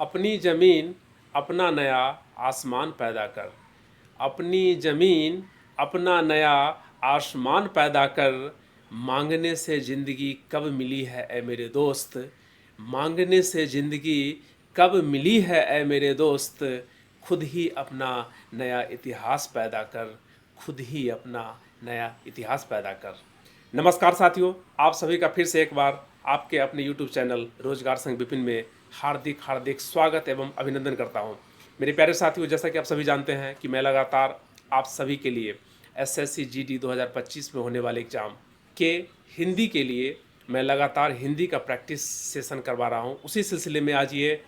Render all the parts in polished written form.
अपनी ज़मीन अपना नया आसमान पैदा कर। अपनी ज़मीन अपना नया आसमान पैदा कर। मांगने से ज़िंदगी कब मिली है ऐ मेरे दोस्त। मांगने से ज़िंदगी कब मिली है ऐ मेरे दोस्त। खुद ही अपना नया इतिहास पैदा कर। खुद ही अपना नया इतिहास पैदा कर। नमस्कार साथियों, आप सभी का फिर से एक बार आपके अपने YouTube चैनल रोजगार संग विपिन में हार्दिक हार्दिक स्वागत एवं अभिनंदन करता हूं। मेरे प्यारे साथियों, जैसा कि आप सभी जानते हैं कि मैं लगातार आप सभी के लिए SSC GD 2025 में होने वाले एग्जाम के हिंदी के लिए मैं लगातार हिंदी का प्रैक्टिस सेशन करवा रहा हूं। उसी सिलसिले में आज ये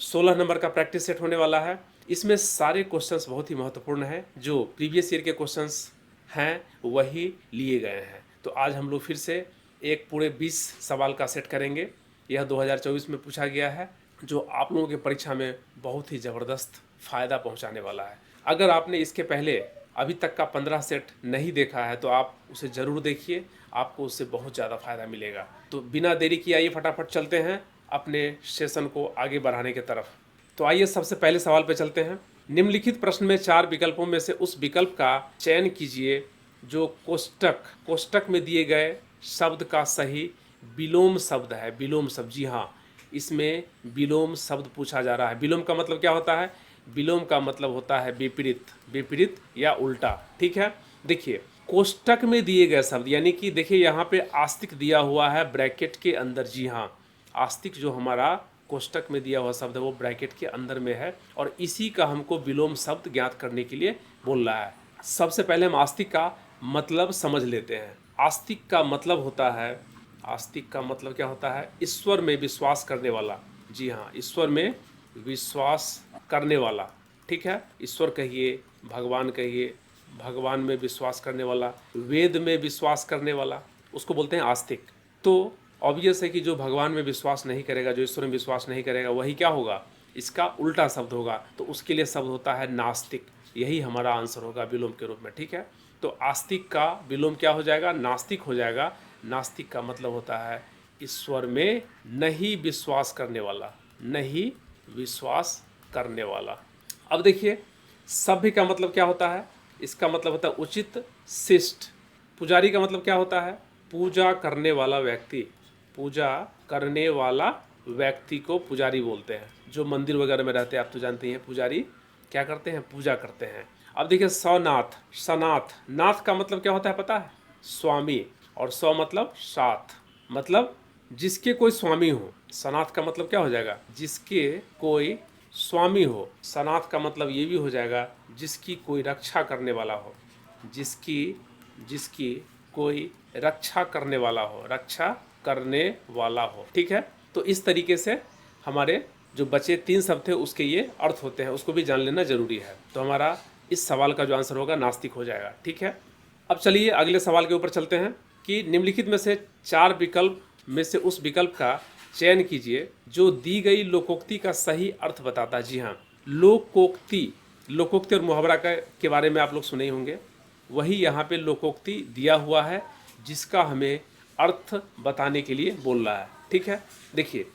16 नंबर का प्रैक्टिस सेट होने वाला है। इसमें सारे क्वेश्चंस बहुत ही महत्वपूर्ण हैं। जो प्रीवियस ईयर के क्वेश्चंस हैं वही लिए गए हैं। तो आज हम लोग फिर से एक पूरे 20 सवाल का सेट करेंगे। यह 2024 में पूछा गया है, जो आप लोगों की परीक्षा में बहुत ही ज़बरदस्त फ़ायदा पहुंचाने वाला है। अगर आपने इसके पहले अभी तक का 15 सेट नहीं देखा है तो आप उसे ज़रूर देखिए, आपको उससे बहुत ज़्यादा फ़ायदा मिलेगा। तो बिना देरी किए आइए फटाफट चलते हैं अपने सेशन को आगे बढ़ाने की तरफ। तो आइए सबसे पहले सवाल पे चलते हैं। निम्नलिखित प्रश्न में 4 विकल्पों में से उस विकल्प का चयन कीजिए जो कोष्टक में दिए गए शब्द का सही विलोम शब्द है। विलोम शब्द, जी हाँ, इसमें विलोम शब्द पूछा जा रहा है। विलोम का मतलब क्या होता है? विलोम का मतलब होता है विपरीत या उल्टा। ठीक है, देखिए कोष्टक में दिए गए शब्द, यानी कि देखिए यहाँ पे आस्तिक दिया हुआ है ब्रैकेट के अंदर। जी हाँ, आस्तिक जो हमारा कोष्टक में दिया हुआ शब्द है वो ब्रैकेट के अंदर में है और इसी का हमको विलोम शब्द ज्ञात करने के लिए बोल रहा है। सबसे पहले हम आस्तिक का मतलब समझ लेते हैं। आस्तिक का मतलब होता है, आस्तिक का मतलब क्या होता है? ईश्वर में विश्वास करने वाला। जी हाँ, ईश्वर में विश्वास करने वाला। ठीक है, ईश्वर कहिए, भगवान कहिए, भगवान में विश्वास करने वाला, वेद में विश्वास करने वाला, उसको बोलते हैं आस्तिक। तो ऑब्वियस है कि जो भगवान में विश्वास नहीं करेगा, जो ईश्वर में विश्वास नहीं करेगा, वही क्या होगा? इसका उल्टा शब्द होगा। तो उसके लिए शब्द होता है नास्तिक। यही हमारा आंसर होगा विलोम के रूप में। ठीक है, तो आस्तिक का विलोम क्या हो जाएगा? नास्तिक हो जाएगा। नास्तिक का मतलब होता है ईश्वर में नहीं विश्वास करने वाला, नहीं विश्वास करने वाला। अब देखिए सभ्य का मतलब क्या होता है? इसका मतलब होता है उचित, शिष्ट। पुजारी का मतलब क्या होता है? पूजा करने वाला व्यक्ति। पूजा करने वाला व्यक्ति को पुजारी बोलते हैं। जो मंदिर वगैरह में रहते हैं, आप तो जानते हैं पुजारी क्या करते हैं? पूजा करते हैं। अब देखिए सनाथ, नाथ का मतलब क्या होता है पता है? स्वामी। और सौ मतलब साथ, मतलब जिसके कोई स्वामी हो। सनाथ का मतलब क्या हो जाएगा? जिसके कोई स्वामी हो। सनाथ का मतलब ये भी हो जाएगा जिसकी कोई रक्षा करने वाला हो। जिसकी कोई रक्षा करने वाला हो, रक्षा करने वाला हो। ठीक है, तो इस तरीके से हमारे जो बचे 3 शब्द थे उसके ये अर्थ होते हैं, उसको भी जान लेना जरूरी है। तो हमारा इस सवाल का जो आंसर होगा नास्तिक हो जाएगा। ठीक है, अब चलिए अगले सवाल के ऊपर चलते हैं कि निम्नलिखित में से 4 विकल्प में से उस विकल्प का चयन कीजिए जो दी गई लोकोक्ति का सही अर्थ बताता है। जी हाँ, लोकोक्ति और मुहावरा के बारे में आप लोग सुने ही होंगे। वही यहाँ पे लोकोक्ति दिया हुआ है जिसका हमें अर्थ बताने के लिए बोल रहा है। ठीक है, देखिए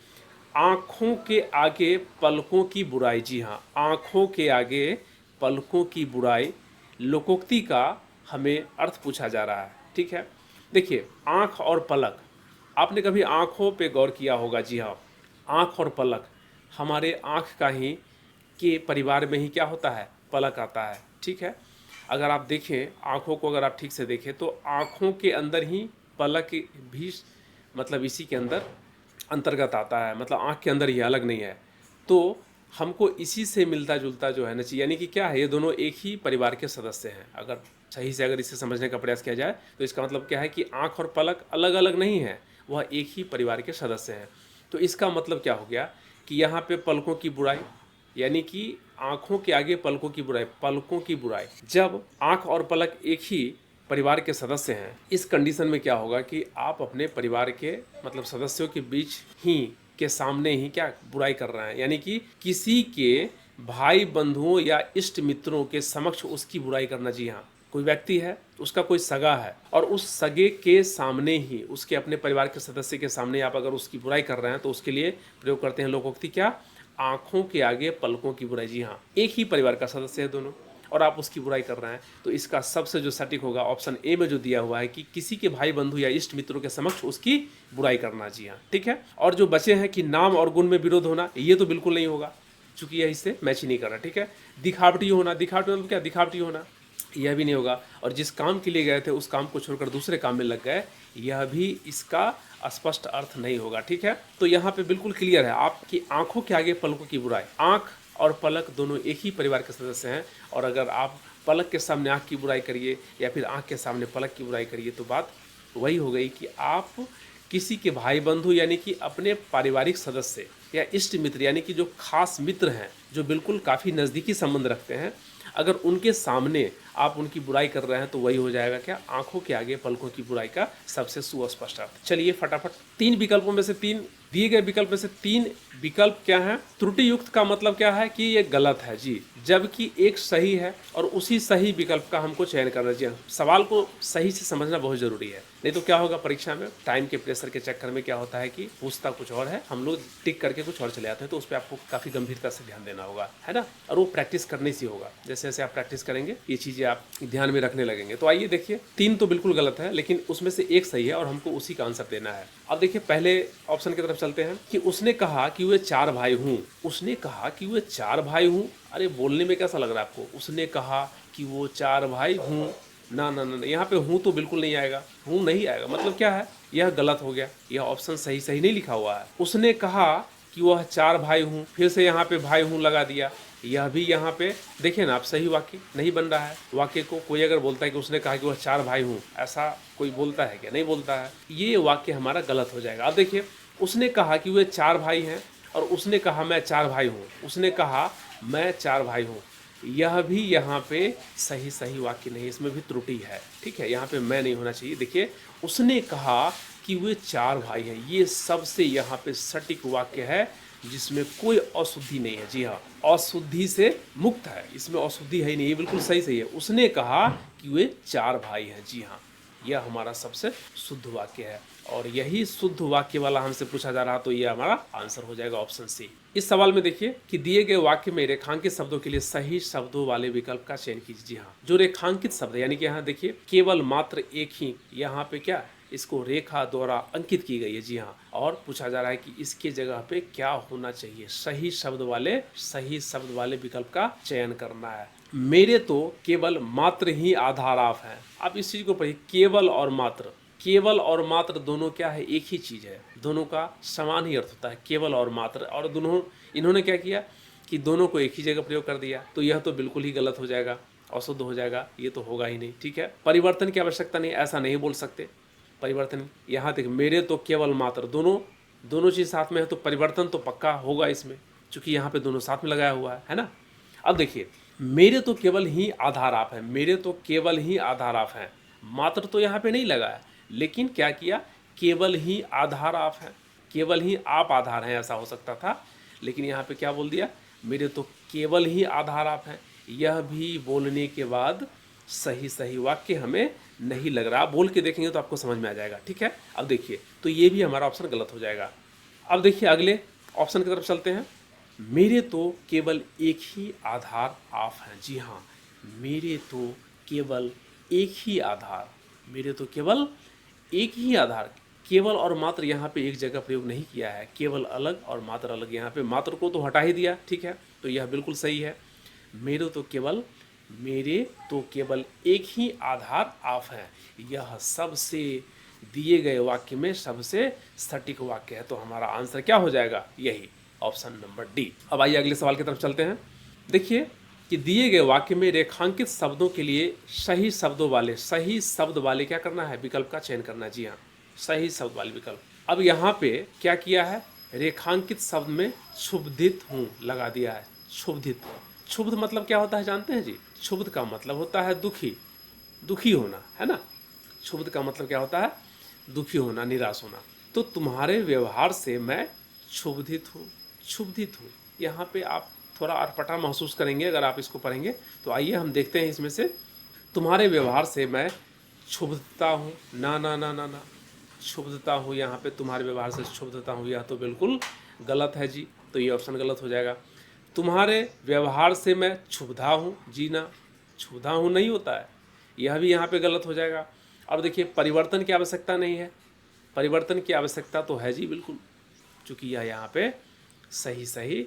आँखों के आगे पलकों की बुराई। जी हाँ, आँखों के आगे पलकों की बुराई, लोकोक्ति का हमें अर्थ पूछा जा रहा है। ठीक है, देखिए आँख और पलक, आपने कभी आँखों पे गौर किया होगा? जी हाँ, आँख और पलक, हमारे आँख का ही के परिवार में ही क्या होता है? पलक आता है। ठीक है, अगर आप देखें आँखों को, अगर आप ठीक से देखें तो आँखों के अंदर ही पलक भी, मतलब इसी के अंदर अंतर्गत आता है, मतलब आँख के अंदर ही, अलग नहीं है। तो हमको इसी से मिलता जुलता जो है ना चाहिए, यानी कि क्या है, ये दोनों एक ही परिवार के सदस्य हैं। अगर सही से अगर इसे समझने का प्रयास किया जाए तो इसका मतलब क्या है कि आँख और पलक अलग अलग नहीं है, वह एक ही परिवार के सदस्य हैं। तो इसका मतलब क्या हो गया कि यहाँ पे पलकों की बुराई, यानी कि आँखों के आगे पलकों की बुराई, पलकों की बुराई। जब आँख और पलक एक ही परिवार के सदस्य हैं, इस कंडीशन में क्या होगा कि आप अपने परिवार के मतलब सदस्यों के बीच ही के सामने ही क्या बुराई कर रहे हैं, यानी कि किसी के भाई बंधुओं या इष्ट मित्रों के समक्ष उसकी बुराई करना। जी हाँ, कोई व्यक्ति है, उसका कोई सगा है और उस सगे के सामने ही, उसके अपने परिवार के सदस्य के सामने आप अगर उसकी बुराई कर रहे हैं तो उसके लिए प्रयोग करते हैं लोकोक्ति क्या? आंखों के आगे पलकों की बुराई। जी हाँ, एक ही परिवार का सदस्य है दोनों और आप उसकी बुराई कर रहे हैं, तो इसका सबसे जो सटीक होगा ऑप्शन ए में जो दिया हुआ है कि किसी के भाई बंधु या इष्ट मित्रों के समक्ष उसकी बुराई करना। जी हाँ, ठीक है। और जो बचे हैं कि नाम और गुण में विरोध होना, ये तो बिल्कुल नहीं होगा चूंकि यह इससे मैच ही नहीं कर रहा। ठीक है। दिखावटी होना, दिखावटी मतलब क्या, दिखावटी होना, यह भी नहीं होगा। और जिस काम के लिए गए थे उस काम को छोड़कर दूसरे काम में लग गए, यह भी इसका स्पष्ट अर्थ नहीं होगा। ठीक है। तो यहाँ पे बिल्कुल क्लियर है, आपकी आंखों के आगे पलकों की बुराई। आंख और पलक दोनों एक ही परिवार के सदस्य हैं, और अगर आप पलक के सामने आंख की बुराई करिए या फिर आंख के सामने पलक की बुराई करिए, तो बात वही हो गई कि आप किसी के भाई बंधु यानी कि अपने पारिवारिक सदस्य या इष्ट मित्र यानी कि जो खास मित्र हैं, जो बिल्कुल काफ़ी नज़दीकी संबंध रखते हैं, अगर उनके सामने आप उनकी बुराई कर रहे हैं तो वही हो जाएगा क्या, आंखों के आगे पलकों की बुराई का सबसे सुस्पष्ट अर्थ। चलिए फटाफट तीन विकल्पों में से तीन दिए गए विकल्प में से तीन विकल्प क्या है। त्रुटि युक्त का मतलब क्या है कि ये गलत है जी, जबकि एक सही है और उसी सही विकल्प का हमको चयन करना चाहिए। सवाल को सही से समझना बहुत जरूरी है, नहीं तो क्या होगा परीक्षा में टाइम के प्रेशर के चक्कर में क्या होता है कि पूछता कुछ और है, हम लोग टिक करके कुछ और चले आते हैं, तो उस पर आपको काफ़ी गंभीरता से ध्यान देना होगा, है ना। और वो प्रैक्टिस करने से होगा, जैसे जैसे आप प्रैक्टिस करेंगे ये चीज़ें आप ध्यान में रखने लगेंगे। तो आइए देखिए, तीन तो बिल्कुल गलत है लेकिन उसमें से एक सही है और हमको उसी का आंसर देना है। अब देखिए पहले ऑप्शन की तरफ चलते हैं कि उसने कहा कि वे चार भाई हूँ। उसने कहा कि वे चार भाई हूँ, अरे बोलने में कैसा लग रहा है आपको, उसने कहा कि वो चार भाई हूँ, ना ना ना, यहाँ पे हूँ तो बिल्कुल नहीं आएगा, हूँ नहीं आएगा, मतलब क्या है, यह गलत हो गया, यह ऑप्शन सही नहीं लिखा हुआ है। उसने कहा कि वह चार भाई हूँ, फिर से यहाँ पे भाई हूँ लगा दिया, यह भी यहाँ पे देखिए ना आप, सही वाक्य नहीं बन रहा है। वाक्य को कोई अगर बोलता है कि उसने कहा कि वह चार भाई हूँ, ऐसा कोई बोलता है क्या, नहीं बोलता है, ये वाक्य हमारा गलत हो जाएगा। अब देखिए, उसने कहा कि वे चार भाई हैं और उसने कहा मैं चार भाई हूँ, उसने कहा मैं चार भाई हूँ, यह भी यहाँ पे सही वाक्य नहीं, इसमें भी त्रुटि है। ठीक है, यहाँ पे मैं नहीं होना चाहिए। देखिए, उसने कहा कि वे चार भाई हैं, ये सबसे यहाँ पे सटीक वाक्य है जिसमें कोई अशुद्धि नहीं है। जी हाँ, अशुद्धि से मुक्त है, इसमें अशुद्धि है ही नहीं, ये बिल्कुल सही है। उसने कहा कि वे चार भाई हैं, जी हाँ, यह हमारा सबसे शुद्ध वाक्य है और यही शुद्ध वाक्य वाला हमसे पूछा जा रहा, तो यह हमारा आंसर हो जाएगा ऑप्शन सी। इस सवाल में देखिए कि दिए गए वाक्य में रेखांकित शब्दों के लिए सही शब्दों वाले विकल्प का चयन कीजिए। जी हाँ, जो रेखांकित शब्द यानी कि यहाँ देखिए केवल मात्र एक ही, यहाँ पे क्या, इसको रेखा द्वारा अंकित की गई है। जी हाँ, और पूछा जा रहा है कि इसके जगह पे क्या होना चाहिए, सही शब्द वाले विकल्प का चयन करना है। मेरे तो केवल मात्र ही आधाराफ हैं। आप इस चीज को पढ़िए, केवल और मात्र, केवल और मात्र दोनों क्या है, एक ही चीज है, दोनों का समान ही अर्थ होता है, केवल और मात्र। और दोनों, इन्होंने क्या किया कि दोनों को एक ही जगह प्रयोग कर दिया, तो यह तो बिल्कुल ही गलत हो जाएगा, अशुद्ध हो जाएगा, ये तो होगा ही नहीं। ठीक है, परिवर्तन की आवश्यकता नहीं, ऐसा नहीं बोल सकते। परिवर्तन यहाँ तक, मेरे तो केवल मात्र, दोनों चीज साथ में है तो परिवर्तन तो पक्का होगा इसमें, क्योंकि यहाँ पे दोनों साथ में लगाया हुआ है ना। अब देखिए, मेरे तो केवल ही आधार आप है, मेरे तो केवल ही आधार आप हैं, मात्र तो यहाँ पे नहीं लगा है, लेकिन क्या किया, केवल ही आधार आप हैं, केवल ही आप आधार हैं, ऐसा हो सकता था, लेकिन यहाँ पे क्या बोल दिया, मेरे तो केवल ही आधार आप हैं। यह भी बोलने के बाद सही वाक्य हमें नहीं लग रहा, बोल के देखेंगे तो आपको समझ में आ जाएगा। ठीक है, अब देखिए, तो ये भी हमारा ऑप्शन गलत हो जाएगा। अब देखिए अगले ऑप्शन की तरफ चलते हैं। मेरे तो केवल एक ही आधार आप हैं। जी हाँ, मेरे तो केवल एक ही आधार, मेरे तो केवल एक ही आधार, केवल और मात्र यहाँ पे एक जगह प्रयोग नहीं किया है, केवल अलग और मात्र अलग, यहाँ पे मात्र को तो हटा ही दिया। ठीक है, तो यह बिल्कुल सही है। मेरे तो केवल एक ही आधार आप हैं, यह सबसे दिए गए वाक्य में सबसे सटीक वाक्य है, तो हमारा आंसर क्या हो जाएगा, यही ऑप्शन नंबर डी। अब आइए अगले सवाल की तरफ चलते हैं। देखिए कि दिए गए वाक्य में रेखांकित शब्दों के लिए सही शब्द वाले क्या करना है, विकल्प का चयन करना है। जी हाँ, सही शब्द वाले विकल्प। अब यहाँ पे क्या किया है, रेखांकित शब्द में क्षुब्धित हूँ लगा दिया है, क्षुब्धित। क्षुब्ध मतलब क्या होता है जानते हैं जी, क्षुब्ध का मतलब होता है दुखी होना, है ना। क्षुब्ध का मतलब क्या होता है, दुखी होना, निराश होना। तो तुम्हारे व्यवहार से मैं क्षुब्धित हूँ, यहाँ पे आप थोड़ा अटपटा महसूस करेंगे अगर आप इसको पढ़ेंगे। तो आइए हम देखते हैं इसमें से, तुम्हारे व्यवहार से मैं क्षुब्धता हूँ, ना, क्षुब्धता हूँ, यहाँ पे तुम्हारे व्यवहार से क्षुब्धता हूँ, यह तो बिल्कुल गलत है जी। तो ये ऑप्शन गलत हो जाएगा। तुम्हारे व्यवहार से मैं क्षुब्धा हूँ, जी ना, क्षुब्धा हूँ नहीं होता है, यह भी यहाँ पे गलत हो जाएगा। अब देखिए, परिवर्तन की आवश्यकता नहीं है, परिवर्तन की आवश्यकता तो है जी बिल्कुल, चूँकि यह यहाँ पे सही सही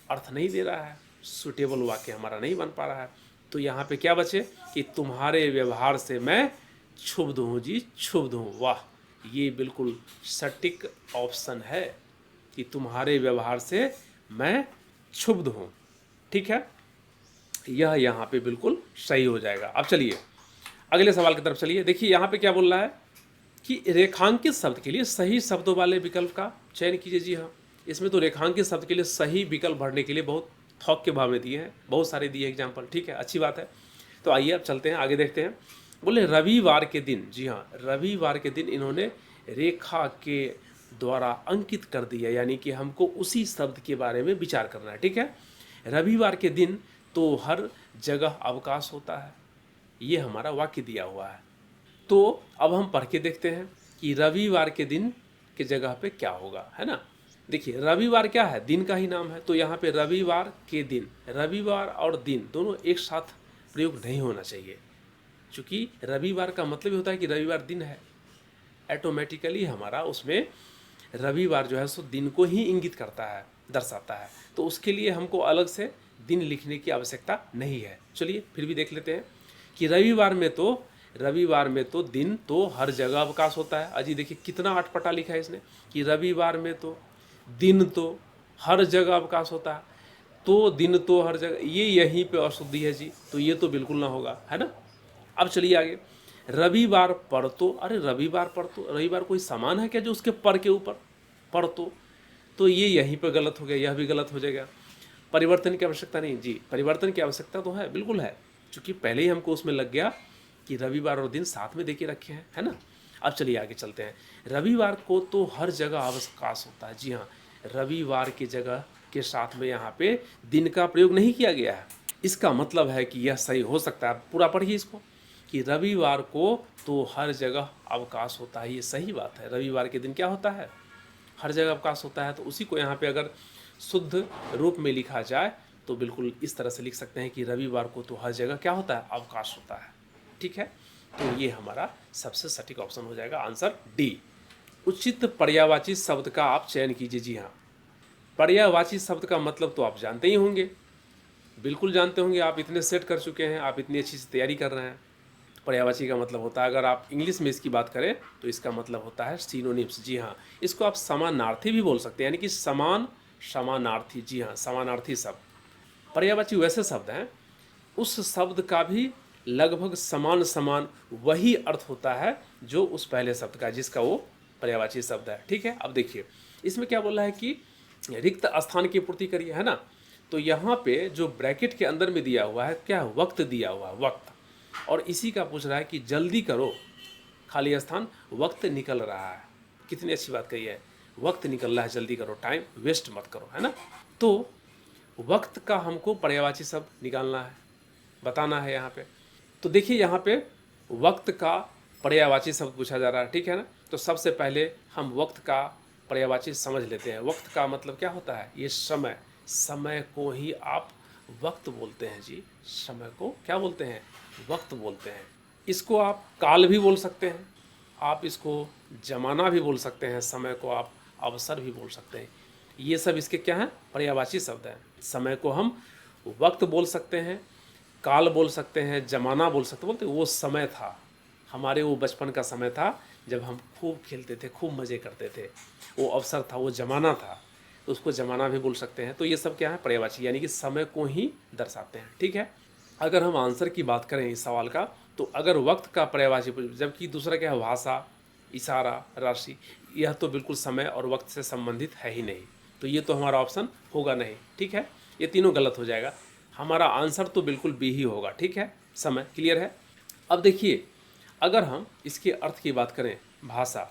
अर्थ नहीं दे रहा है, सुटेबल वाक्य हमारा नहीं बन पा रहा है। तो यहाँ पे क्या बचे कि तुम्हारे व्यवहार से मैं क्षुब्ध हूँ जी, क्षुब्ध हूँ। वाह, ये बिल्कुल सटीक ऑप्शन है कि तुम्हारे व्यवहार से मैं क्षुब्ध हूँ। ठीक है, यह यहाँ पे बिल्कुल सही हो जाएगा। अब चलिए अगले सवाल की तरफ चलिए। देखिए यहाँ पे क्या बोल रहा है कि रेखांकित शब्द के लिए सही शब्दों वाले विकल्प का चयन कीजिए। जी हाँ, इसमें तो रेखांकित शब्द के लिए सही विकल्प भरने के लिए बहुत थोक के भाव में दिए हैं, बहुत सारे दिए एग्जाम्पल। ठीक है, अच्छी बात है। तो आइए अब चलते हैं आगे, देखते हैं। बोले रविवार के दिन, जी हाँ, रविवार के दिन इन्होंने रेखा के द्वारा अंकित कर दिया, यानी कि हमको उसी शब्द के बारे में विचार करना है। ठीक है, रविवार के दिन तो हर जगह अवकाश होता है, ये हमारा वाक्य दिया हुआ है। तो अब हम पढ़ के देखते हैं कि रविवार के दिन की जगह पे क्या होगा, है ना। देखिए रविवार क्या है, दिन का ही नाम है, तो यहाँ पे रविवार के दिन, रविवार और दिन दोनों एक साथ प्रयोग नहीं होना चाहिए, क्योंकि रविवार का मतलब ही होता है कि रविवार दिन है। ऑटोमेटिकली हमारा उसमें रविवार जो है सो दिन को ही इंगित करता है, दर्शाता है, तो उसके लिए हमको अलग से दिन लिखने की आवश्यकता नहीं है। चलिए फिर भी देख लेते हैं कि रविवार में तो दिन तो हर जगह अवकाश होता है। अजी देखिए कितना अटपटा लिखा है इसने कि रविवार में तो दिन तो हर जगह अवकाश होता है, तो दिन तो हर जगह, ये यहीं पे अशुद्धि है जी, तो ये तो बिल्कुल ना होगा, है ना। अब चलिए आगे, रविवार पर तो, अरे रविवार पर तो, रविवार कोई सामान है क्या जो उसके पर के ऊपर पर तो ये यहीं पर गलत हो गया, यह भी गलत हो जाएगा। परिवर्तन की आवश्यकता नहीं, जी परिवर्तन की आवश्यकता तो है, बिल्कुल है, क्योंकि पहले ही हमको उसमें लग गया कि रविवार और दिन साथ में देके रखे हैं, है ना। अब चलिए आगे चलते हैं। रविवार को तो हर जगह अवकाश होता है, जी हाँ, रविवार की जगह के साथ में यहाँ पे दिन का प्रयोग नहीं किया गया है। इसका मतलब है कि यह सही हो सकता है, पूरा पढ़िए इसको, कि रविवार को तो हर जगह अवकाश होता है, ये सही बात है। रविवार के दिन क्या होता है, हर जगह अवकाश होता है, तो उसी को यहाँ पे अगर शुद्ध रूप में लिखा जाए तो बिल्कुल इस तरह से लिख सकते हैं कि रविवार को तो हर जगह क्या होता है, अवकाश होता है। ठीक है, तो ये हमारा सबसे सटीक ऑप्शन हो जाएगा, आंसर डी। उचित पर्यायवाची शब्द का आप चयन कीजिए। जी हाँ, पर्यायवाची शब्द का मतलब तो आप जानते ही होंगे, बिल्कुल जानते होंगे, आप इतने सेट कर चुके हैं, आप इतनी अच्छी से तैयारी कर रहे हैं। पर्यायवाची का मतलब होता है, अगर आप इंग्लिश में इसकी बात करें तो इसका मतलब होता है सिनोनिम्स। जी हाँ, इसको आप समानार्थी भी बोल सकते हैं, यानी कि समान समानार्थी। जी हाँ, समानार्थी शब्द। पर्यायवाची वैसे शब्द हैं उस शब्द का भी लगभग समान वही अर्थ होता है जो उस पहले शब्द का, जिसका वो पर्यायवाची शब्द है। ठीक है, अब देखिए इसमें क्या बोल रहा है कि रिक्त स्थान की पूर्ति करिए, है ना। तो यहाँ पे जो ब्रैकेट के अंदर में दिया हुआ है क्या, वक्त दिया हुआ है, वक्त, और इसी का पूछ रहा है कि जल्दी करो, खाली स्थान, वक्त निकल रहा है। कितनी अच्छी बात कही है, वक्त निकल रहा है, जल्दी करो, टाइम वेस्ट मत करो, है ना। तो वक्त का हमको पर्यायवाची शब्द निकालना है, बताना है यहाँ पे। तो देखिए यहाँ पे वक्त का पर्यायवाची शब्द पूछा जा रहा है, ठीक है ना। तो सबसे पहले हम वक्त का पर्यायवाची समझ लेते हैं। वक्त का मतलब क्या होता है, ये समय, समय को ही आप वक्त बोलते हैं जी, समय को क्या बोलते हैं, वक्त बोलते हैं। इसको आप काल भी बोल सकते हैं, आप इसको जमाना भी बोल सकते हैं, समय को आप अवसर भी बोल सकते हैं। ये सब इसके क्या हैं, पर्यायवाची शब्द हैं। समय को हम वक्त बोल सकते हैं, काल बोल सकते हैं, जमाना बोल सकते, बोलते वो समय था, हमारे वो बचपन का समय था जब हम खूब खेलते थे, खूब मज़े करते थे, वो अवसर था, वो जमाना था, तो उसको जमाना भी बोल सकते हैं। तो ये सब क्या है, पर्यायवाची, यानी कि समय को ही दर्शाते हैं। ठीक है, अगर हम आंसर की बात करें इस सवाल का, तो अगर वक्त का पर्यायवाची, जबकि दूसरा क्या है, भाषा, इशारा, राशि, यह तो बिल्कुल समय और वक्त से संबंधित है ही नहीं, तो ये तो हमारा ऑप्शन होगा नहीं। ठीक है, ये तीनों गलत हो जाएगा, हमारा आंसर तो बिल्कुल बी ही होगा। ठीक है, समय क्लियर है। अब देखिए अगर हम इसके अर्थ की बात करें, भाषा,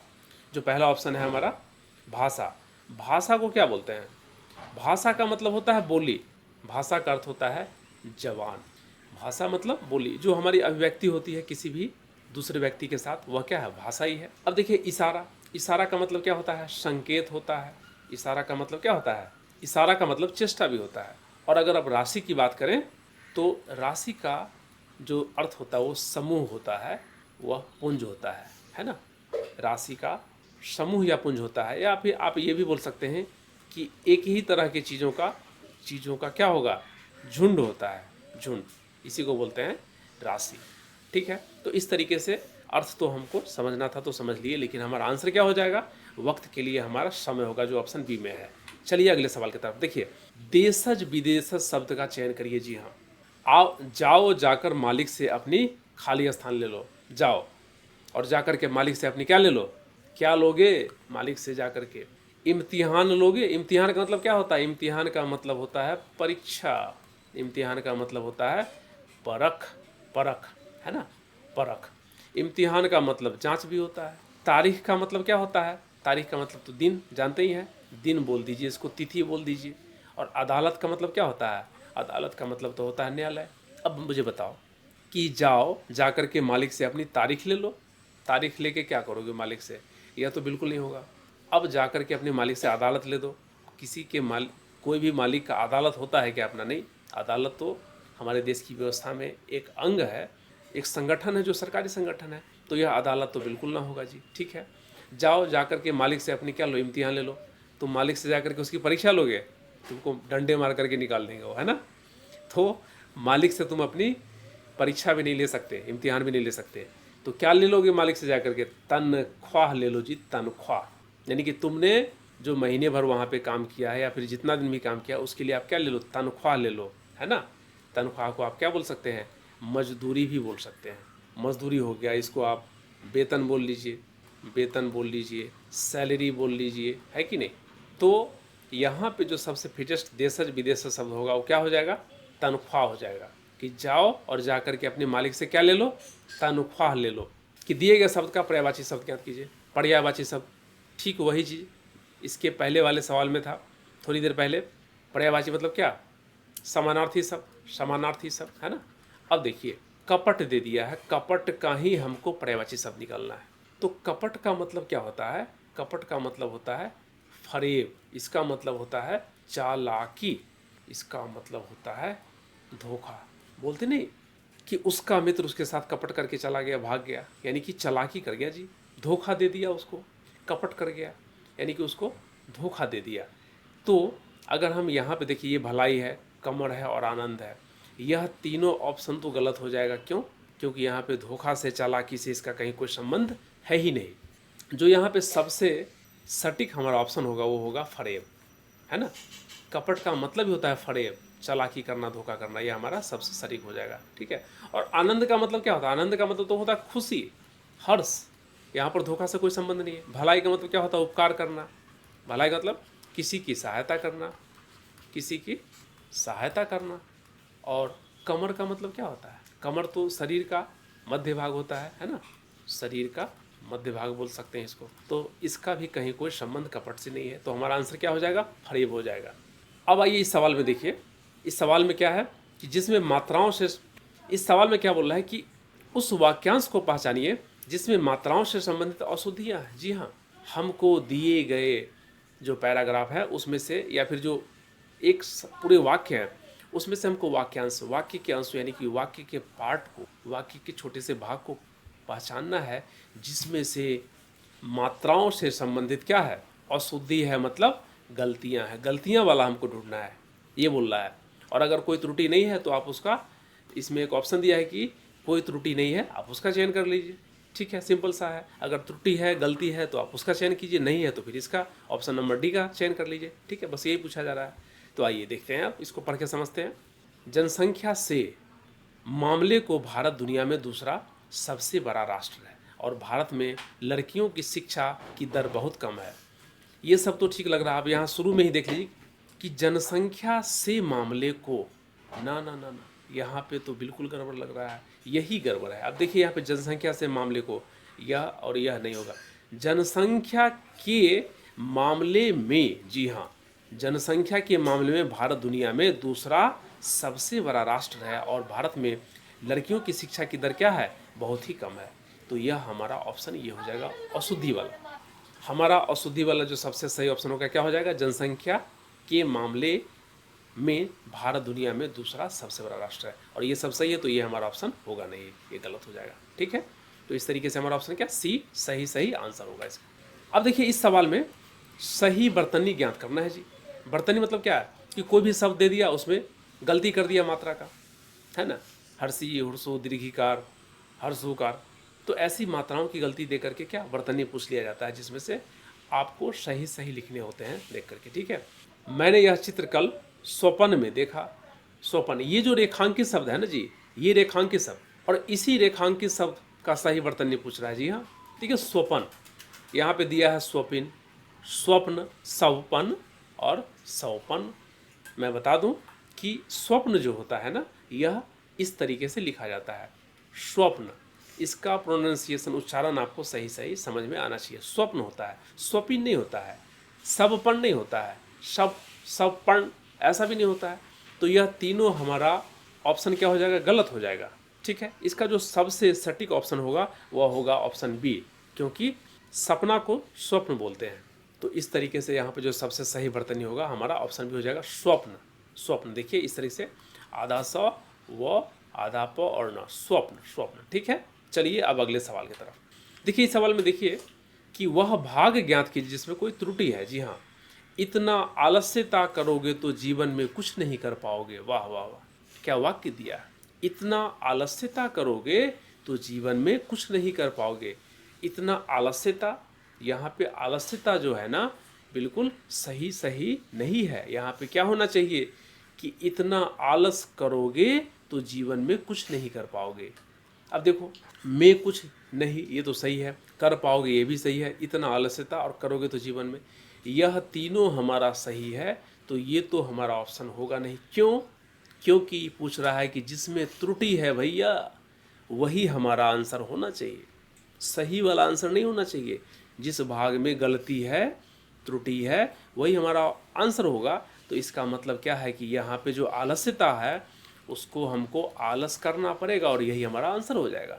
जो पहला ऑप्शन है हमारा भाषा, भाषा को क्या बोलते हैं, भाषा का मतलब होता है बोली, भाषा का अर्थ होता है जबान, भाषा मतलब बोली, जो हमारी अभिव्यक्ति होती है किसी भी दूसरे व्यक्ति के साथ, वह क्या है, भाषा ही है। अब देखिए इशारा, इशारा का मतलब क्या होता है, संकेत होता है, इशारा का मतलब क्या होता है, इशारा का मतलब चेष्टा भी होता है। और अगर अब राशि की बात करें तो राशि का जो अर्थ होता है वो समूह होता है, वह पुंज होता है ना। राशि का समूह या पुंज होता है, या फिर आप ये भी बोल सकते हैं कि एक ही तरह के चीज़ों का क्या होगा, झुंड होता है, झुंड, इसी को बोलते हैं राशि। ठीक है, तो इस तरीके से अर्थ तो हमको समझना था तो समझ लिए, लेकिन हमारा आंसर क्या हो जाएगा, वक्त के लिए हमारा समय होगा, जो ऑप्शन बी में है। चलिए अगले सवाल की तरफ देखिए। देशज विदेशज शब्द का चयन करिए। जी हाँ, आओ जाओ जाकर मालिक से अपनी खाली स्थान ले लो। जाओ और जाकर के मालिक से अपनी क्या ले लो, क्या लोगे, मालिक से जाकर के इम्तिहान लोगे। इम्तिहान का मतलब क्या होता है, इम्तिहान का मतलब होता है परीक्षा, इम्तिहान का मतलब होता है परख, परख है ना, परख। इम्तिहान का मतलब जांच भी होता है। तारीख का मतलब क्या होता है, तारीख का मतलब तो दिन, जानते ही हैं, दिन बोल दीजिए, इसको तिथि बोल दीजिए। और अदालत का मतलब क्या होता है, अदालत का मतलब तो होता है न्यायालय। अब मुझे बताओ कि जाओ जाकर के मालिक से अपनी तारीख ले लो, तारीख लेके क्या करोगे मालिक से, यह तो बिल्कुल नहीं होगा। अब जाकर के अपने मालिक से अदालत ले दो, किसी के कोई भी मालिक का अदालत होता है क्या अपना, नहीं। अदालत तो हमारे देश की व्यवस्था में एक अंग है, एक संगठन है जो सरकारी संगठन है, तो यह अदालत तो बिल्कुल ना होगा जी। ठीक है, जाओ जाकर के मालिक से अपनी क्या लो, इम्तिहान ले लो। तुम मालिक से जाकर के उसकी परीक्षा लोगे, तुमको डंडे मार करके निकाल देंगे वो, है ना। तो मालिक से तुम अपनी परीक्षा भी नहीं ले सकते, इम्तिहान भी नहीं ले सकते, तो क्या ले लोगे मालिक से जाकर के, तनख्वाह ले लो जी, तनख्वाह। यानी कि तुमने जो महीने भर वहाँ पे काम किया है या फिर जितना दिन भी काम किया उसके लिए आप क्या ले लो, तनख्वाह ले लो, है ना। तनख्वाह को आप क्या बोल सकते हैं, मजदूरी भी बोल सकते हैं, मजदूरी हो गया, इसको आप वेतन बोल लीजिए, वेतन बोल लीजिए, सैलरी बोल लीजिए, है कि नहीं। तो यहाँ पे जो सबसे फिटेस्ट देशज विदेशज शब्द होगा वो क्या हो जाएगा, तनख्वाह हो जाएगा। कि जाओ और जाकर के अपने मालिक से क्या ले लो, तनख्वाह ले लो। कि दिए गए शब्द का पर्यायवाची शब्द क्या कीजिए, पर्यायवाची शब्द, ठीक वही चीज़ इसके पहले वाले सवाल में था थोड़ी देर पहले। पर्यायवाची मतलब क्या, समानार्थी शब्द, समानार्थी शब्द, है ना। अब देखिए कपट दे दिया है, कपट का ही हमको पर्यायवाची शब्द निकालना है। तो कपट का मतलब क्या होता है, कपट का मतलब होता है फरेब, इसका मतलब होता है चालाकी, इसका मतलब होता है धोखा। बोलते नहीं कि उसका मित्र उसके साथ कपट करके चला गया, भाग गया, यानी कि चालाकी कर गया जी, धोखा दे दिया उसको, कपट कर गया यानी कि उसको धोखा दे दिया। तो अगर हम यहाँ पे देखिए, ये भलाई है, कमर है और आनंद है, यह तीनों ऑप्शन तो गलत हो जाएगा। क्यों, क्योंकि यहाँ पे धोखा से, चालाकी से इसका कहीं कोई संबंध है ही नहीं। जो यहाँ पे सबसे सटीक हमारा ऑप्शन होगा वो होगा फरेब, है ना। कपट का मतलब ही होता है फरेब, चालाकी करना, धोखा करना, ये हमारा सबसे सटीक हो जाएगा। ठीक है, और आनंद का मतलब क्या होता है, आनंद का मतलब तो होता है खुशी, हर्ष, यहाँ पर धोखा से कोई संबंध नहीं है। भलाई का मतलब क्या होता है, उपकार करना, भलाई का मतलब किसी की सहायता करना, किसी की सहायता करना। और कमर का मतलब क्या होता है, कमर तो शरीर का मध्य भाग होता है ना, शरीर का मध्य भाग बोल सकते हैं इसको। तो इसका भी कहीं कोई संबंध कपट से नहीं है, तो हमारा आंसर क्या हो जाएगा, फरेब हो जाएगा। अब आइए इस सवाल में देखिए, इस सवाल में क्या है कि जिसमें मात्राओं से, इस सवाल में क्या बोल रहा है कि उस वाक्यांश को पहचानिए जिसमें मात्राओं से संबंधित अशुद्धियाँ हैं। जी हाँ, हमको दिए गए जो पैराग्राफ है उसमें से, या फिर जो एक पूरे वाक्य है उसमें से हमको वाक्यांश, वाक्य के अंश यानी कि वाक्य के पार्ट को, वाक्य के छोटे से भाग को पहचानना है जिसमें से मात्राओं से संबंधित क्या है, अशुद्धि है, मतलब गलतियां हैं, गलतियां वाला हमको ढूंढना है, ये बोल रहा है। और अगर कोई त्रुटि नहीं है तो आप उसका, इसमें एक ऑप्शन दिया है कि कोई त्रुटि नहीं है, आप उसका चयन कर लीजिए। ठीक है, सिंपल सा है। अगर त्रुटि है, गलती है तो आप उसका चयन कीजिए, नहीं है तो फिर इसका ऑप्शन नंबर डी का चयन कर लीजिए। ठीक है, बस यही पूछा जा रहा है। तो आइए देखते हैं, आप इसको पढ़ के समझते हैं। जनसंख्या से मामले को भारत दुनिया में दूसरा सबसे बड़ा राष्ट्र है और भारत में लड़कियों की शिक्षा की दर बहुत कम है। ये सब तो ठीक लग रहा है। अब यहाँ शुरू में ही देख लीजिए कि जनसंख्या से मामले को, ना ना ना ना, यहाँ पे तो बिल्कुल गड़बड़ लग रहा है, यही गड़बड़ है। अब देखिए यहाँ पे जनसंख्या से मामले को, यह और यह नहीं होगा, जनसंख्या के मामले में। जी हाँ, जनसंख्या के मामले में भारत दुनिया में दूसरा सबसे बड़ा राष्ट्र है और भारत में लड़कियों की शिक्षा की दर क्या है, बहुत ही कम है। तो यह हमारा ऑप्शन ये हो जाएगा अशुद्धि वाला। हमारा अशुद्धि वाला जो सबसे सही ऑप्शन होगा क्या हो जाएगा, जनसंख्या के मामले में भारत दुनिया में दूसरा सबसे बड़ा राष्ट्र है। और ये सब सही है, तो ये हमारा ऑप्शन होगा नहीं, ये गलत हो जाएगा। ठीक है, तो इस तरीके से हमारा ऑप्शन क्या, सी सही सही आंसर होगा इसका। अब देखिए इस सवाल में सही वर्तनी ज्ञात करना है जी। वर्तनी मतलब क्या है कि कोई भी शब्द दे दिया, उसमें गलती कर दिया मात्रा का, है ना, हर्षी, हुर्सो, दीर्घिकार, हर्षुकार, तो ऐसी मात्राओं की गलती दे करके क्या वर्तनी पूछ लिया जाता है, जिसमें से आपको सही सही लिखने होते हैं देख करके। ठीक है, मैंने यह चित्र कल स्वप्न में देखा। स्वप्न, ये जो रेखांकित शब्द है ना जी, ये रेखांकित शब्द, और इसी रेखांकित शब्द का सही वर्तनी पूछ रहा है जी। हाँ ठीक है, स्वप्न, यहाँ पे दिया है स्वपिन, स्वप्न, स्वपन और स्वपन। मैं बता दूं कि स्वप्न जो होता है ना, यह इस तरीके से लिखा जाता है, स्वप्न। इसका प्रोनाउंसिएशन, उच्चारण आपको सही सही समझ में आना चाहिए। स्वप्न होता है, स्वपिन नहीं होता है, स्वपन नहीं होता है, स्वपन ऐसा भी नहीं होता है। तो यह तीनों हमारा ऑप्शन क्या हो जाएगा, गलत हो जाएगा। ठीक है, इसका जो सबसे सटीक ऑप्शन होगा वह होगा ऑप्शन बी, क्योंकि सपना को स्वप्न बोलते हैं। तो इस तरीके से यहाँ पे जो सबसे सही वर्तनी होगा हमारा ऑप्शन भी हो जाएगा स्वप्न। स्वप्न देखिए इस तरीके से, आधा स व आधा प और न, स्वप्न, स्वप्न। ठीक है, चलिए अब अगले सवाल की तरफ। देखिए इस सवाल में देखिए कि वह भाग ज्ञात कीजिए जिसमें कोई त्रुटि है। जी हाँ, इतना आलस्यता करोगे तो जीवन में कुछ नहीं कर पाओगे। वाह वाह वाह, क्या वाक्य दिया है। इतना आलस्यता करोगे तो जीवन में कुछ नहीं कर पाओगे। इतना आलस्यता, यहाँ पे आलस्यता जो है ना बिल्कुल सही सही नहीं है। यहाँ पे क्या होना चाहिए कि इतना आलस करोगे तो जीवन में कुछ नहीं कर पाओगे। अब देखो, मैं कुछ नहीं, ये तो सही है, कर पाओगे ये भी सही है, इतना आलस्यता और करोगे तो जीवन में, यह तीनों हमारा सही है। तो ये तो हमारा ऑप्शन होगा नहीं। क्यों? क्योंकि पूछ रहा है कि जिसमें त्रुटि है भैया, वही हमारा आंसर होना चाहिए, सही वाला आंसर नहीं होना चाहिए। जिस भाग में गलती है, त्रुटि है, वही हमारा आंसर होगा। तो इसका मतलब क्या है कि यहाँ पे जो आलस्यता है उसको हमको आलस करना पड़ेगा और यही हमारा आंसर हो जाएगा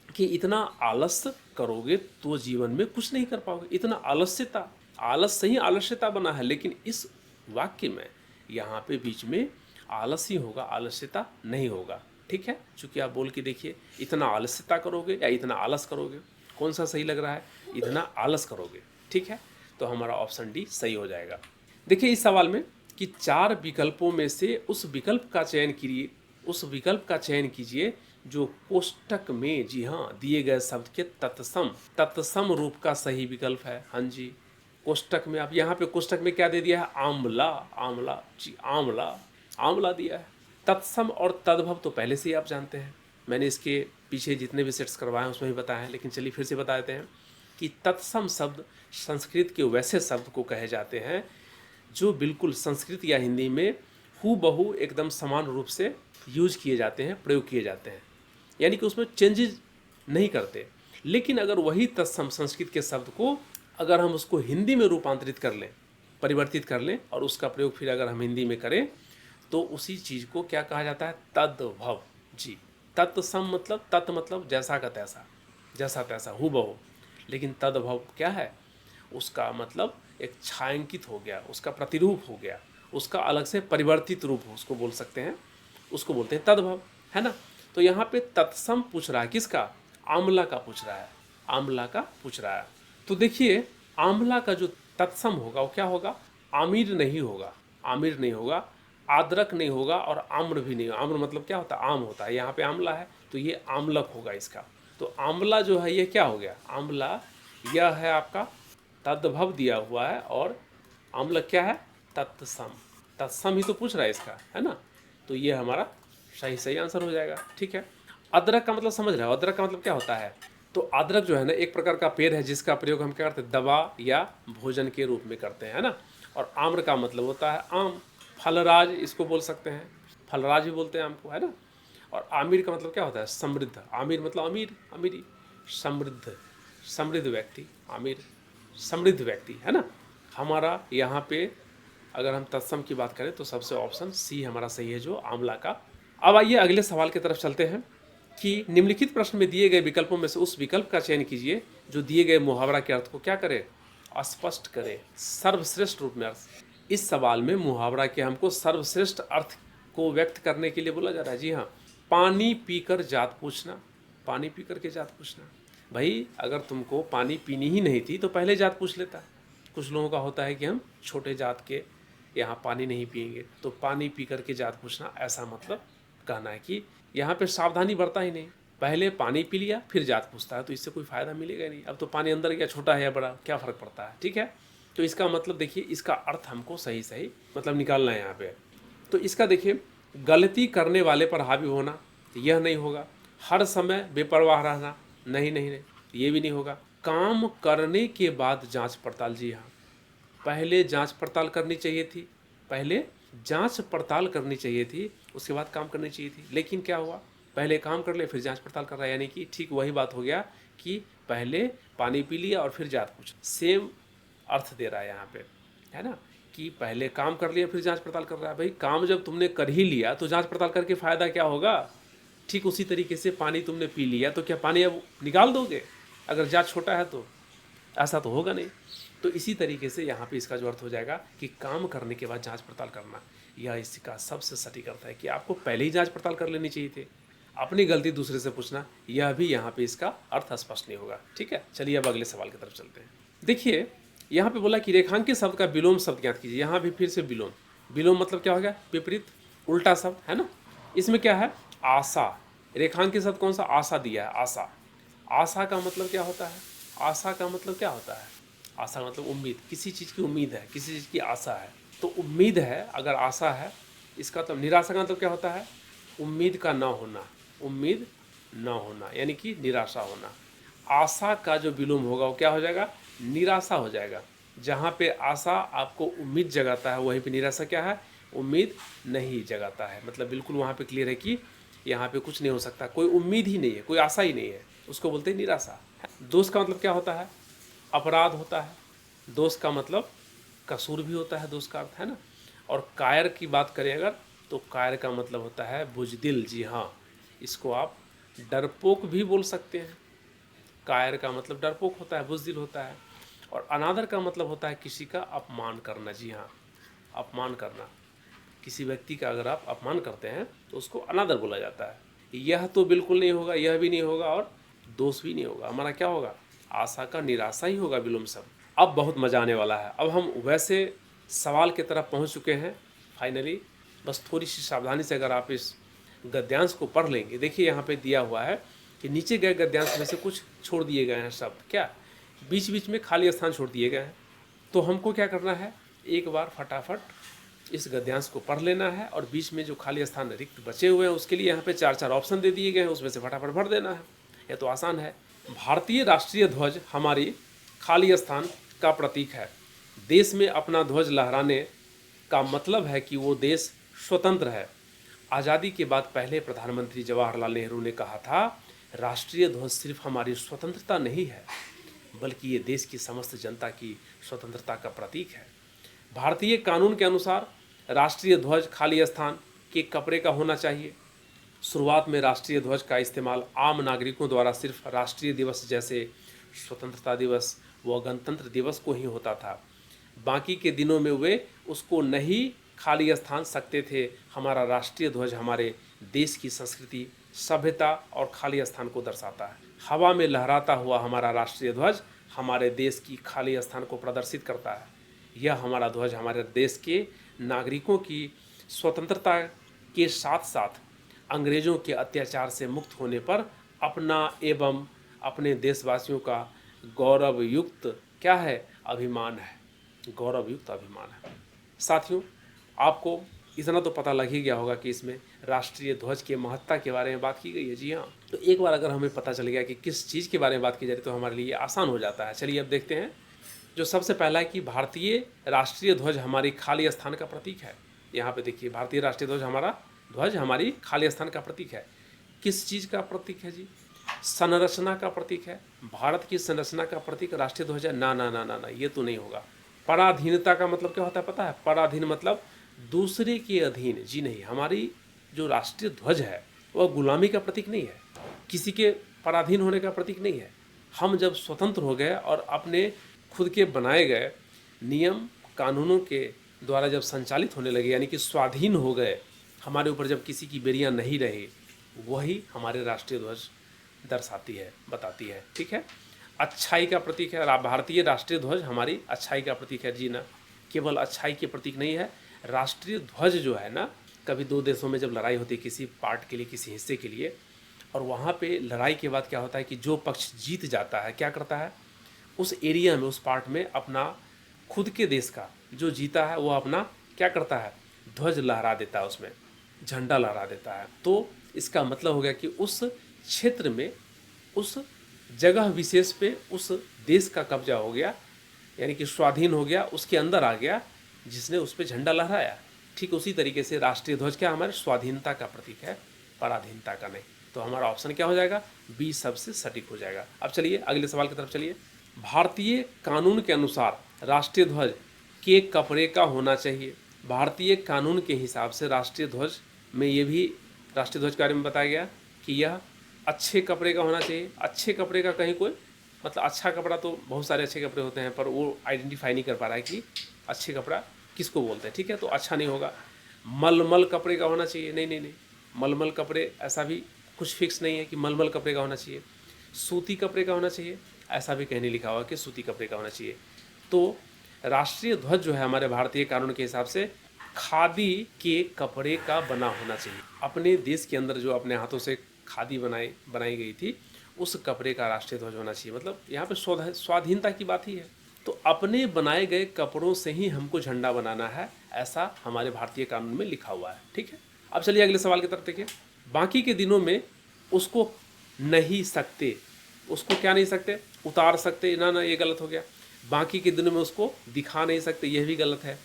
कि इतना आलस करोगे तो जीवन में कुछ नहीं कर पाओगे। इतना आलस्यता, आलस से ही आलस्यता बना है, लेकिन इस वाक्य में यहाँ पे बीच में आलस ही होगा, आलस्यता नहीं होगा। ठीक है, चूंकि आप बोल के देखिए, इतना आलस्यता करोगे या इतना आलस करोगे, कौन सा सही लग रहा है, इतना आलस करोगे। ठीक है, तो हमारा ऑप्शन डी सही हो जाएगा। देखिए इस सवाल में कि 4 विकल्पों में से उस विकल्प का चयन कीजिए, उस विकल्प का चयन कीजिए जो कोष्टक में, जी हाँ, दिए गए शब्द के तत्सम रूप का सही विकल्प है। हाँ जी, कोष्टक में, आप यहाँ पे कोष्टक में क्या दे दिया है, आंवला, आंवला जी, आंवला, आंवला दिया है। तत्सम और तद्भव तो पहले से ही आप जानते हैं, मैंने इसके पीछे जितने भी सेट्स करवाए हैं उसमें भी बताया है, लेकिन चलिए फिर से बता देते हैं कि तत्सम शब्द संस्कृत के वैसे शब्द को कहे जाते हैं जो बिल्कुल संस्कृत या हिंदी में हूबहू एकदम समान रूप से यूज किए जाते हैं, प्रयोग किए जाते हैं, यानी कि उसमें चेंजेस नहीं करते। लेकिन अगर वही तत्सम संस्कृत के शब्द को अगर हम उसको हिंदी में रूपांतरित कर लें, परिवर्तित कर लें और उसका प्रयोग फिर अगर हम हिंदी में करें, तो उसी चीज़ को क्या कहा जाता है, तद्भव जी। तत्सम मतलब, तत् मतलब जैसा का तैसा, जैसा तैसा हूबहू, लेकिन तद्भव क्या है, उसका मतलब एक छायांकित हो गया, उसका प्रतिरूप हो गया, उसका अलग से परिवर्तित रूप उसको बोल सकते हैं, उसको बोलते हैं तद्भव, है ना। तो यहाँ पे तत्सम पूछ रहा है किसका, आंवला का पूछ रहा है, आंवला का पूछ रहा है। तो देखिए आंवला का जो तत्सम होगा वो क्या होगा, आमिर नहीं होगा, आमिर नहीं होगा, आद्रक नहीं होगा और आम्र भी नहीं होगा। आम्र मतलब क्या होता है, आम होता है, यहाँ पे आंवला है तो ये आमलक होगा इसका। तो आंवला जो है ये क्या हो गया, आंवला, यह है आपका तद्भव दिया हुआ है, और आमलक क्या है, तत्सम, तत्सम ही तो पूछ रहा है इसका, है ना। तो ये हमारा सही सही आंसर हो जाएगा। ठीक है, अदरक का मतलब समझ रहे हो, अदरक का मतलब क्या होता है, तो अदरक जो है ना एक प्रकार का पेड़ है जिसका प्रयोग हम क्या करते हैं, दवा या भोजन के रूप में करते हैं, है ना। और आम्र का मतलब होता है आम, फलराज इसको बोल सकते हैं, फलराज भी बोलते हैं आम को, है ना। और आमिर का मतलब क्या होता है, समृद्ध, आमिर मतलब अमीर, अमीरी, समृद्ध, समृद्ध व्यक्ति, आमिर समृद्ध व्यक्ति, है ना। हमारा यहाँ पे अगर हम तत्सम की बात करें तो सबसे ऑप्शन सी हमारा सही है, जो आंवला का। अब आइए अगले सवाल की तरफ चलते हैं कि निम्नलिखित प्रश्न में दिए गए विकल्पों में से उस विकल्प का चयन कीजिए जो दिए गए मुहावरा के अर्थ को क्या करे, स्पष्ट करे, सर्वश्रेष्ठ रूप में इस सवाल में मुहावरा के हमको सर्वश्रेष्ठ अर्थ को व्यक्त करने के लिए बोला जा रहा है। जी हाँ, पानी पीकर जात पूछना, पानी पीकर के जात पूछना। भाई अगर तुमको पानी पीनी ही नहीं थी तो पहले जात पूछ लेता। कुछ लोगों का होता है कि हम छोटे जात के, यहाँ पानी नहीं पिएंगे, तो पानी पी करके जात पूछना, ऐसा मतलब कहना है कि यहाँ पे सावधानी बरता ही नहीं, पहले पानी पी लिया फिर जात पूछता है, तो इससे कोई फ़ायदा मिलेगा नहीं। अब तो पानी अंदर गया, छोटा है या बड़ा, क्या फ़र्क पड़ता है। ठीक है, तो इसका मतलब देखिए, इसका अर्थ हमको सही सही मतलब निकालना है यहाँ पे। तो इसका देखिए, गलती करने वाले पर हावी होना, यह नहीं होगा। हर समय बेपरवाह रहना, नहीं नहीं नहीं, ये भी नहीं होगा। काम करने के बाद जांच पड़ताल, जी हाँ, पहले जांच पड़ताल करनी चाहिए थी, पहले जांच पड़ताल करनी चाहिए थी, उसके बाद काम करनी चाहिए थी। लेकिन क्या हुआ, पहले काम कर ले फिर जांच पड़ताल कर रहा है, यानी कि ठीक वही बात हो गया कि पहले पानी पी लिया और फिर जांच पूछ, सेम अर्थ दे रहा है यहाँ पे, है ना, कि पहले काम कर लिया फिर जांच पड़ताल कर रहा है। भाई काम जब तुमने कर ही लिया तो जांच पड़ताल करके फ़ायदा क्या होगा। ठीक उसी तरीके से पानी तुमने पी लिया तो क्या पानी अब निकाल दोगे, अगर जांच छोटा है तो ऐसा तो होगा नहीं। तो इसी तरीके से यहाँ पे इसका जो अर्थ हो जाएगा कि काम करने के बाद जांच पड़ताल करना, यह इसका सबसे सटीक अर्थ है कि आपको पहले ही जांच पड़ताल कर लेनी चाहिए थी। अपनी गलती दूसरे से पूछना, यह भी यहाँ पे इसका अर्थ स्पष्ट नहीं होगा। ठीक है, चलिए अब अगले सवाल की तरफ चलते हैं। देखिए यहाँ पे बोला कि रेखांकित शब्द का विलोम शब्द ज्ञात कीजिए। यहाँ भी फिर से विलोम, विलोम मतलब क्या हो गया, विपरीत, उल्टा शब्द, है ना। इसमें क्या है, आशा। रेखांकित शब्द कौन सा, आशा दिया है, आशा। आशा का मतलब क्या होता है, आशा का मतलब क्या होता है, आशा मतलब उम्मीद, किसी चीज़ की उम्मीद है, किसी चीज़ की आशा है। तो उम्मीद है, अगर आशा है, इसका तो निराशा का मतलब क्या होता है, उम्मीद का ना होना, उम्मीद ना होना यानी कि निराशा होना। आशा का जो विलोम होगा वो क्या हो जाएगा, निराशा हो जाएगा। जहाँ पे आशा आपको उम्मीद जगाता है, वहीं पे निराशा क्या है, उम्मीद नहीं जगाता है। मतलब बिल्कुल वहाँ पे क्लियर है कि यहाँ पे कुछ नहीं हो सकता, कोई उम्मीद ही नहीं है, कोई आशा ही नहीं है, उसको बोलते हैं निराशा। दोष का मतलब क्या होता है, अपराध होता है। दोष का मतलब कसूर भी होता है, दोष का अर्थ, है ना। और कायर की बात करें अगर, तो कायर का मतलब होता है बुजदिल। जी हाँ, इसको आप डरपोक भी बोल सकते हैं। कायर का मतलब डरपोक होता है, बुजदिल होता है। और अनादर का मतलब होता है किसी का अपमान करना। जी हाँ, अपमान करना, किसी व्यक्ति का अगर आप अपमान करते हैं तो उसको अनादर बोला जाता है। यह तो बिल्कुल नहीं होगा, यह भी नहीं होगा और दोष भी नहीं होगा। हमारा क्या होगा, आशा का निराशा ही होगा विलोम शब्द। अब बहुत मजा आने वाला है। अब हम वैसे सवाल की तरफ पहुंच चुके हैं फाइनली। बस थोड़ी सी सावधानी से अगर आप इस गद्यांश को पढ़ लेंगे। देखिए यहाँ पे दिया हुआ है कि नीचे गए गद्यांश में से कुछ छोड़ दिए गए हैं शब्द, क्या बीच बीच में खाली स्थान छोड़ दिए गए हैं। तो हमको क्या करना है, एक बार फटाफट इस गद्यांश को पढ़ लेना है और बीच में जो खाली स्थान रिक्त बचे हुए हैं उसके लिए यहाँ पे 4-4 ऑप्शन दे दिए गए हैं, उसमें से फटाफट भर देना है। यह तो आसान है। भारतीय राष्ट्रीय ध्वज हमारी खाली स्थान का प्रतीक है। देश में अपना ध्वज लहराने का मतलब है कि वो देश स्वतंत्र है। आज़ादी के बाद पहले प्रधानमंत्री जवाहरलाल नेहरू ने कहा था, राष्ट्रीय ध्वज सिर्फ हमारी स्वतंत्रता नहीं है बल्कि ये देश की समस्त जनता की स्वतंत्रता का प्रतीक है। भारतीय कानून के अनुसार राष्ट्रीय ध्वज खाली स्थान के कपड़े का होना चाहिए। शुरुआत में राष्ट्रीय ध्वज का इस्तेमाल आम नागरिकों द्वारा सिर्फ राष्ट्रीय दिवस जैसे स्वतंत्रता दिवस व गणतंत्र दिवस को ही होता था। बाकी के दिनों में वे उसको नहीं खाली स्थान सकते थे। हमारा राष्ट्रीय ध्वज हमारे देश की संस्कृति, सभ्यता और खाली स्थान को दर्शाता है। हवा में लहराता हुआ हमारा राष्ट्रीय ध्वज हमारे देश की खाली स्थान को प्रदर्शित करता है। यह हमारा ध्वज हमारे देश के नागरिकों की स्वतंत्रता के साथ साथ अंग्रेज़ों के अत्याचार से मुक्त होने पर अपना एवं अपने देशवासियों का गौरवयुक्त क्या है, अभिमान है, गौरवयुक्त अभिमान है। साथियों, आपको इतना तो पता लग ही गया होगा कि इसमें राष्ट्रीय ध्वज के महत्ता के बारे में बात की गई है। जी हाँ, तो एक बार अगर हमें पता चल गया कि किस चीज़ के बारे में बात की जा रही है तो हमारे लिए आसान हो जाता है। चलिए अब देखते हैं। जो सबसे पहला है कि भारतीय राष्ट्रीय ध्वज हमारी खाली स्थान का प्रतीक है। यहाँ पे देखिए, भारतीय राष्ट्रीय ध्वज हमारी खाली स्थान का प्रतीक है। किस चीज़ का प्रतीक है जी, संरचना का प्रतीक है। भारत की संरचना का प्रतीक राष्ट्रीय ध्वज है, ना ना ना ना ना, ये तो नहीं होगा। पराधीनता का मतलब क्या होता है पता है, पराधीन मतलब दूसरे के अधीन। जी नहीं, हमारी जो राष्ट्रीय ध्वज है वह गुलामी का प्रतीक नहीं है, किसी के पराधीन होने का प्रतीक नहीं है। हम जब स्वतंत्र हो गए और अपने खुद के बनाए गए नियम कानूनों के द्वारा जब संचालित होने लगे, यानी कि स्वाधीन हो गए, हमारे ऊपर जब किसी की बेड़ियाँ नहीं रही, वही हमारे राष्ट्रीय ध्वज दर्शाती है, बताती है। ठीक है, अच्छाई का प्रतीक है। भारतीय राष्ट्रीय ध्वज हमारी अच्छाई का प्रतीक है जी ना, केवल अच्छाई के प्रतीक नहीं है। राष्ट्रीय ध्वज जो है ना, कभी दो देशों में जब लड़ाई होती है किसी पार्ट के लिए, किसी हिस्से के लिए, और वहाँ पे लड़ाई के बाद क्या होता है कि जो पक्ष जीत जाता है क्या करता है, उस एरिया में, उस पार्ट में अपना खुद के देश का जो जीता है वो अपना क्या करता है, ध्वज लहरा देता है, उसमें झंडा लहरा देता है। तो इसका मतलब हो गया कि उस क्षेत्र में, उस जगह विशेष पे उस देश का कब्जा हो गया, यानी कि स्वाधीन हो गया, उसके अंदर आ गया जिसने उस पर झंडा लहराया। ठीक उसी तरीके से राष्ट्रीय ध्वज क्या हमारे स्वाधीनता का प्रतीक है, पराधीनता का नहीं। तो हमारा ऑप्शन क्या हो जाएगा, बी सबसे सटीक हो जाएगा। अब चलिए अगले सवाल की तरफ चलिए। भारतीय कानून के अनुसार राष्ट्रीय ध्वज के कपड़े का होना चाहिए। भारतीय कानून के हिसाब से राष्ट्रीय ध्वज में ये भी राष्ट्रीय ध्वज के बारे में बताया गया कि यह अच्छे कपड़े का होना चाहिए। अच्छे कपड़े का कहीं कोई मतलब, अच्छा कपड़ा तो बहुत सारे अच्छे कपड़े होते हैं, पर वो आइडेंटिफाई नहीं कर पा रहा है कि अच्छे कपड़ा किसको बोलते हैं। ठीक है, तो अच्छा नहीं होगा। मलमल कपड़े का होना चाहिए, नहीं नहीं नहीं, मलमल कपड़े ऐसा भी कुछ फिक्स नहीं है कि मलमल कपड़े का होना चाहिए। सूती कपड़े का होना चाहिए, ऐसा भी कहीं नहीं लिखा हुआ कि सूती कपड़े का होना चाहिए। तो राष्ट्रीय ध्वज जो है हमारे भारतीय कानून के हिसाब से खादी के कपड़े का बना होना चाहिए। अपने देश के अंदर जो अपने हाथों से खादी बनाई गई थी, उस कपड़े का राष्ट्रीय ध्वज होना चाहिए। मतलब यहाँ पे स्वाधीनता की बात ही है। तो अपने बनाए गए कपड़ों से ही हमको झंडा बनाना है, ऐसा हमारे भारतीय कानून में लिखा हुआ है। ठीक है, अब चलिए अगले सवाल की तरफ देखिए। बाकी के दिनों में उसको नहीं सकते, उसको क्या नहीं सकते, उतार सकते, ना ना ये गलत हो गया। बाकी के दिनों में उसको दिखा नहीं सकते, यह भी गलत है।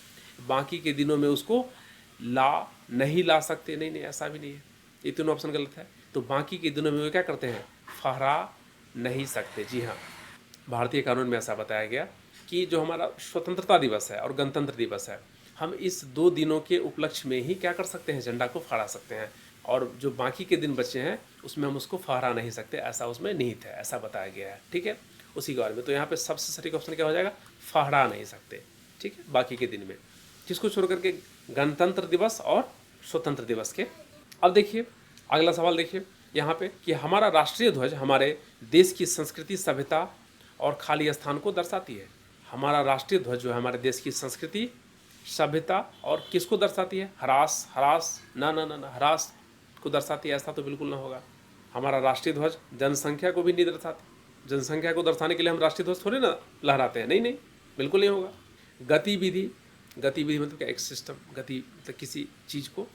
बाकी के दिनों में उसको नहीं ला सकते, नहीं नहीं ऐसा भी नहीं है, ये तीनों ऑप्शन गलत है। तो बाकी के दिनों में वो क्या करते हैं, फहरा नहीं सकते। जी हाँ, भारतीय कानून में ऐसा बताया गया कि जो हमारा स्वतंत्रता दिवस है और गणतंत्र दिवस है, हम इस दो दिनों के उपलक्ष्य में ही क्या कर सकते हैं, झंडा को फहरा सकते हैं। और जो बाकी के दिन बचे हैं उसमें हम उसको फहरा नहीं सकते, ऐसा उसमें निहित है, ऐसा बताया गया है। ठीक है, उसी के बारे में। तो यहाँ पे सबसे सटीक ऑप्शन क्या हो जाएगा, फहरा नहीं सकते। ठीक है, बाकी के दिन में, जिसको छोड़ करके गणतंत्र दिवस और स्वतंत्र दिवस के। अब देखिए अगला सवाल देखिए यहाँ पे कि हमारा राष्ट्रीय ध्वज हमारे देश की संस्कृति, सभ्यता और खाली स्थान को दर्शाती है। हमारा राष्ट्रीय ध्वज जो है हमारे देश की संस्कृति, सभ्यता और किसको दर्शाती है, हरास ना ना ना ना, हरास को दर्शाती है, ऐसा तो बिल्कुल ना होगा। हमारा राष्ट्रीय ध्वज जनसंख्या को भी नहीं दर्शाती। जनसंख्या को दर्शाने के लिए हम राष्ट्रीय ध्वज थोड़े ना लहराते हैं, नहीं नहीं, बिल्कुल नहीं होगा। गतिविधि मतलब क्या, एक सिस्टम, गति मतलब किसी चीज़ को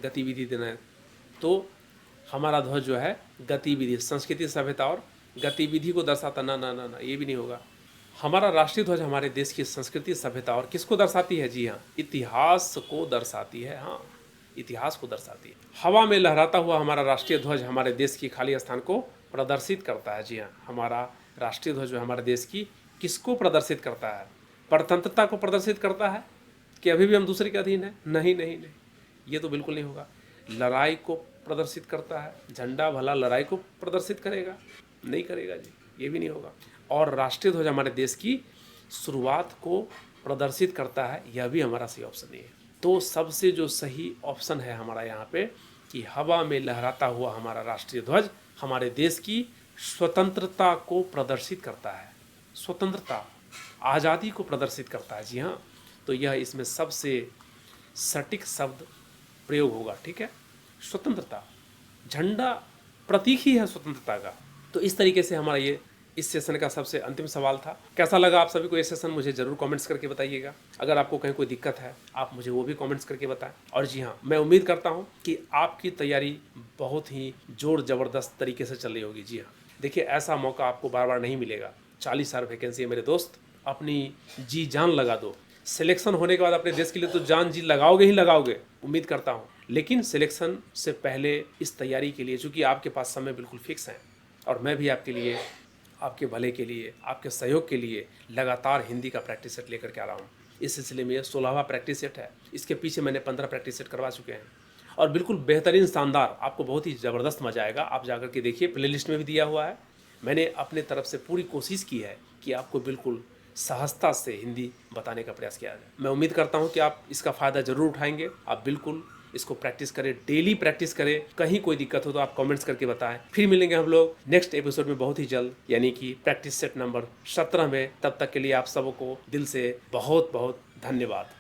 गतिविधि देना है। तो हमारा ध्वज जो है गतिविधि, संस्कृति, सभ्यता और गतिविधि को दर्शाता, ना ना ना ना, ये भी नहीं होगा। हमारा राष्ट्रीय ध्वज हमारे देश की संस्कृति, सभ्यता और किसको दर्शाती है, जी हाँ, इतिहास को दर्शाती है। हाँ, इतिहास को दर्शाती है। हवा में लहराता हुआ हमारा राष्ट्रीय ध्वज हमारे देश की खाली स्थान को प्रदर्शित करता है। जी हाँ, हमारा राष्ट्रीय ध्वज हमारे देश की किसको प्रदर्शित करता है, परतंत्रता को प्रदर्शित करता है कि अभी भी हम दूसरे के अधीन है, नहीं नहीं नहीं, ये तो बिल्कुल नहीं होगा। लड़ाई को प्रदर्शित करता है, झंडा भला लड़ाई को प्रदर्शित करेगा, नहीं करेगा जी, ये भी नहीं होगा। और राष्ट्रीय ध्वज हमारे देश की शुरुआत को प्रदर्शित करता है, यह भी हमारा सही ऑप्शन नहीं है। तो सबसे जो सही ऑप्शन है हमारा यहाँ पे कि हवा में लहराता हुआ हमारा राष्ट्रीय ध्वज हमारे देश की स्वतंत्रता को प्रदर्शित करता है, स्वतंत्रता, आज़ादी को प्रदर्शित करता है। जी हाँ, तो यह इसमें सबसे सटीक शब्द प्रयोग होगा। ठीक है, स्वतंत्रता, झंडा प्रतीक ही है स्वतंत्रता का। तो इस तरीके से हमारा ये इस सेशन का सबसे अंतिम सवाल था। कैसा लगा आप सभी को ये सेशन, मुझे ज़रूर कमेंट्स करके बताइएगा। अगर आपको कहीं कोई दिक्कत है आप मुझे वो भी कमेंट्स करके बताएं। और जी हाँ, मैं उम्मीद करता हूँ कि आपकी तैयारी बहुत ही जोर ज़बरदस्त तरीके से चल रही होगी। जी हाँ, देखिए ऐसा मौका आपको बार बार नहीं मिलेगा। 40 साल वैकेंसी है मेरे दोस्त, अपनी जी जान लगा दो। सिलेक्शन होने के बाद अपने देश के लिए तो जान जी लगाओगे ही लगाओगे, उम्मीद करता हूँ। लेकिन सिलेक्शन से पहले इस तैयारी के लिए, चूँकि आपके पास समय बिल्कुल फिक्स है और मैं भी आपके लिए, आपके भले के लिए, आपके सहयोग के लिए लगातार हिंदी का प्रैक्टिस सेट लेकर के आ रहा हूँ। इस सिलसिले में 16वां प्रैक्टिस सेट है। इसके पीछे मैंने 15 प्रैक्टिस सेट करवा चुके हैं और बिल्कुल बेहतरीन, शानदार, आपको बहुत ही ज़बरदस्त मजा आएगा। आप जाकर के देखिए, प्लेलिस्ट में भी दिया हुआ है। मैंने अपने तरफ से पूरी कोशिश की है कि आपको बिल्कुल सहजता से हिंदी बताने का प्रयास किया जाए। मैं उम्मीद करता हूँ कि आप इसका फ़ायदा ज़रूर उठाएंगे। आप बिल्कुल इसको प्रैक्टिस करें, डेली प्रैक्टिस करें। कहीं कोई दिक्कत हो तो आप कमेंट्स करके बताएं। फिर मिलेंगे हम लोग नेक्स्ट एपिसोड में बहुत ही जल्द, यानी कि प्रैक्टिस सेट नंबर 17 में। तब तक के लिए आप सबको दिल से बहुत बहुत धन्यवाद।